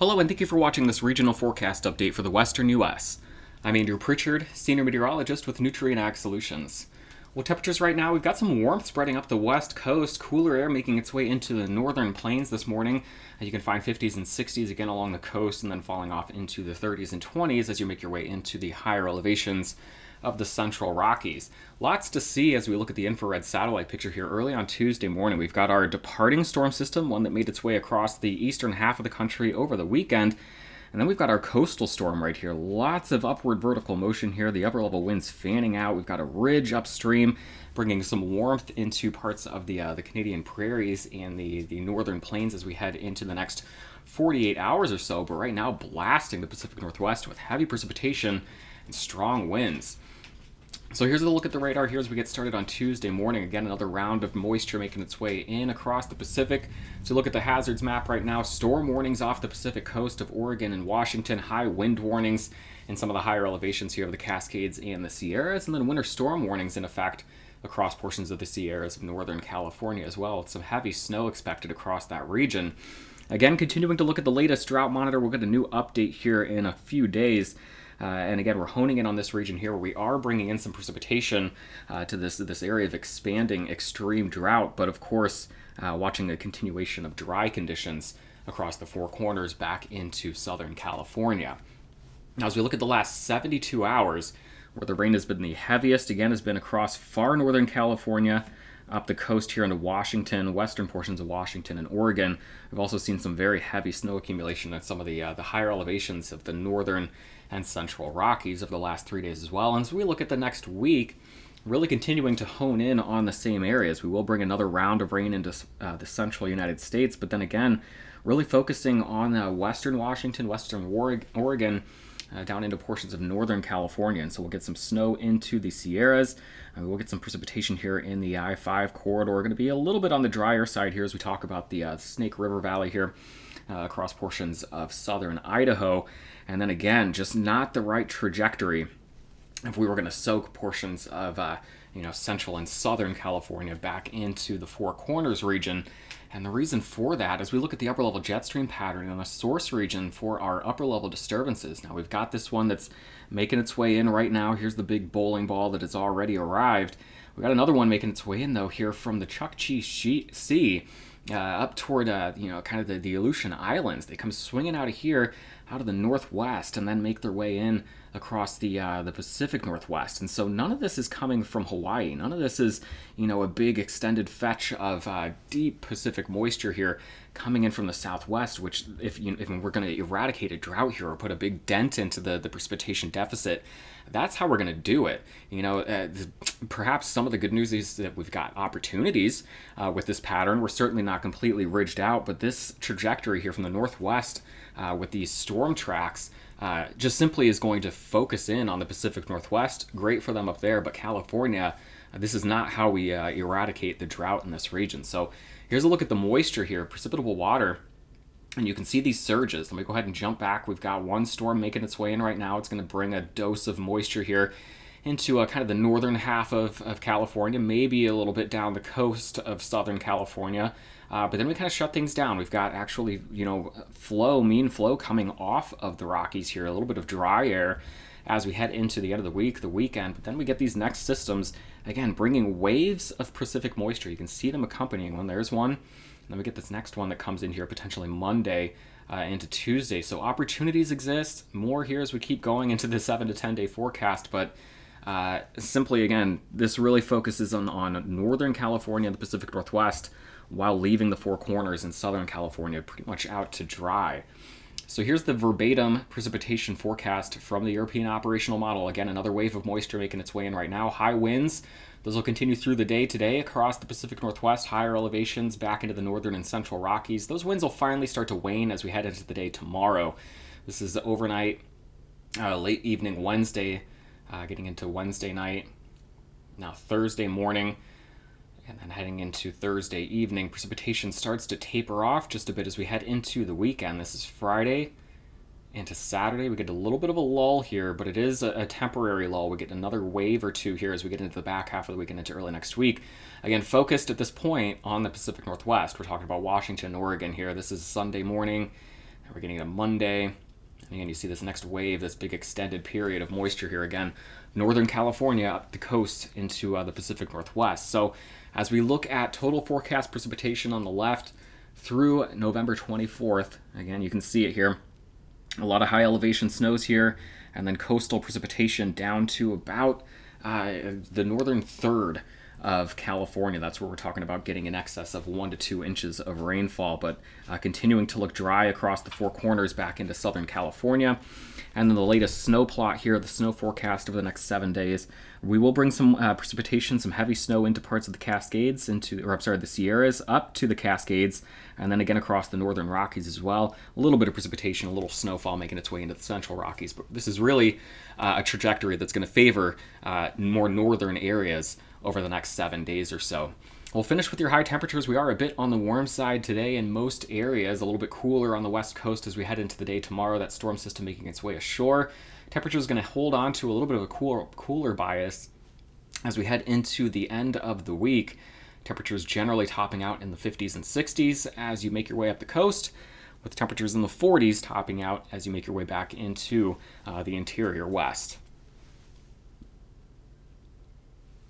Hello and thank you for watching this regional forecast update for the Western U.S. I'm Andrew Pritchard, Senior Meteorologist with Nutrien Ag Solutions. Well, temperatures right now, we've got some warmth spreading up the west coast, cooler air making its way into the northern plains this morning. You can find 50s and 60s again along the coast and then falling off into the 30s and 20s as you make your way into the higher elevations of the central Rockies. Lots to see as we look at the infrared satellite picture here early on Tuesday morning. We've got our departing storm system, one that made its way across the eastern half of the country over the weekend. And then we've got our coastal storm right here. Lots of upward vertical motion here. The upper level winds fanning out. We've got a ridge upstream bringing some warmth into parts of the Canadian prairies and the northern plains as we head into the next 48 hours or so. But right now blasting the Pacific Northwest with heavy precipitation and strong winds. So here's a look at the radar here as we get started on Tuesday morning. Again, another round of moisture making its way in across the Pacific. So look at the hazards map right now. Storm warnings off the Pacific coast of Oregon and Washington. High wind warnings in some of the higher elevations here of the Cascades and the Sierras. And then winter storm warnings in effect across portions of the Sierras of Northern California as well. Some heavy snow expected across that region. Again, continuing to look at the latest drought monitor. We'll get a new update here in a few days. And again, we're honing in on this region here where we are bringing in some precipitation to this area of expanding extreme drought, but of course, watching a continuation of dry conditions across the Four Corners back into Southern California. Now, as we look at the last 72 hours, where the rain has been the heaviest, again, has been across far northern California, up the coast here into Washington, western portions of Washington and Oregon. We've also seen some very heavy snow accumulation at some of the higher elevations of the northern and central Rockies over the last 3 days as well. And as we look at the next week, really continuing to hone in on the same areas. We will bring another round of rain into the central United States, but then again, really focusing on western Washington, western Oregon, down into portions of northern California. And so we'll get some snow into the Sierras. We'll get some precipitation here in the I-5 corridor. We're going to be a little bit on the drier side here as we talk about the Snake River Valley here across portions of southern Idaho. And then again, just not the right trajectory if we were going to soak portions of central and southern California back into the Four Corners region. And the reason for that is we look at the upper level jet stream pattern and the source region for our upper level disturbances. Now we've got this one that's making its way in right now. Here's the big bowling ball that has already arrived. We've got another one making its way in though here from the Chukchi Sea up toward kind of the Aleutian Islands. They come swinging out of here, out of the northwest, and then make their way in across the Pacific Northwest. And so none of this is coming from Hawaii. None of this is, a big extended fetch of deep Pacific moisture here coming in from the southwest, which if we're going to eradicate a drought here or put a big dent into the precipitation deficit, that's how we're going to do it. Perhaps some of the good news is that we've got opportunities with this pattern. We're certainly not completely ridged out, but this trajectory here from the northwest with these storm tracks just simply is going to focus in on the Pacific Northwest. Great for them up there, but California, this is not how we eradicate the drought in this region. So here's a look at the moisture here, precipitable water, and you can see these surges. Let me go ahead and jump back. We've got one storm making its way in right now. It's going to bring a dose of moisture here into kind of the northern half of California, maybe a little bit down the coast of Southern California. But then we kind of shut things down. We've got actually, mean flow coming off of the Rockies here, a little bit of dry air as we head into the end of the week, the weekend. But then we get these next systems, again, bringing waves of Pacific moisture. You can see them accompanying one. There's one. Then we get this next one that comes in here potentially Monday into Tuesday. So opportunities exist. More here as we keep going into the 7 to 10 day forecast. But simply, again, this really focuses on northern California and the Pacific Northwest while leaving the Four Corners in Southern California pretty much out to dry. So here's the verbatim precipitation forecast from the European operational model. Again, another wave of moisture making its way in right now. High winds. Those will continue through the day today across the Pacific Northwest, higher elevations back into the northern and central Rockies. Those winds will finally start to wane as we head into the day tomorrow. This is overnight, late evening Wednesday, getting into Wednesday night. Now Thursday morning, and then heading into Thursday evening, precipitation starts to taper off just a bit as we head into the weekend. This is Friday into Saturday. We get a little bit of a lull here, but it is a temporary lull. We get another wave or two here as we get into the back half of the weekend into early next week. Again, focused at this point on the Pacific Northwest. We're talking about Washington, Oregon here. This is Sunday morning. We're getting a Monday. And again, you see this next wave, this big extended period of moisture here again. Northern California up the coast into the Pacific Northwest. So as we look at total forecast precipitation on the left through November 24th, again, you can see it here. A lot of high elevation snows here, and then coastal precipitation down to about the northern third of California. That's where we're talking about getting in excess of 1 to 2 inches of rainfall, but continuing to look dry across the Four Corners back into Southern California. And then the latest snow plot here, the snow forecast over the next 7 days. We will bring some precipitation, some heavy snow into parts of the Cascades, the Sierras up to the Cascades, and then again across the northern Rockies as well. A little bit of precipitation, a little snowfall making its way into the central Rockies. But this is really a trajectory that's going to favor more northern areas over the next 7 days or so. We'll finish with your high temperatures. We are a bit on the warm side today in most areas, a little bit cooler on the west coast as we head into the day tomorrow. That storm system making its way ashore. Temperature is going to hold on to a little bit of a cooler bias as we head into the end of the week. Temperatures generally topping out in the 50s and 60s as you make your way up the coast, with temperatures in the 40s topping out as you make your way back into the interior west.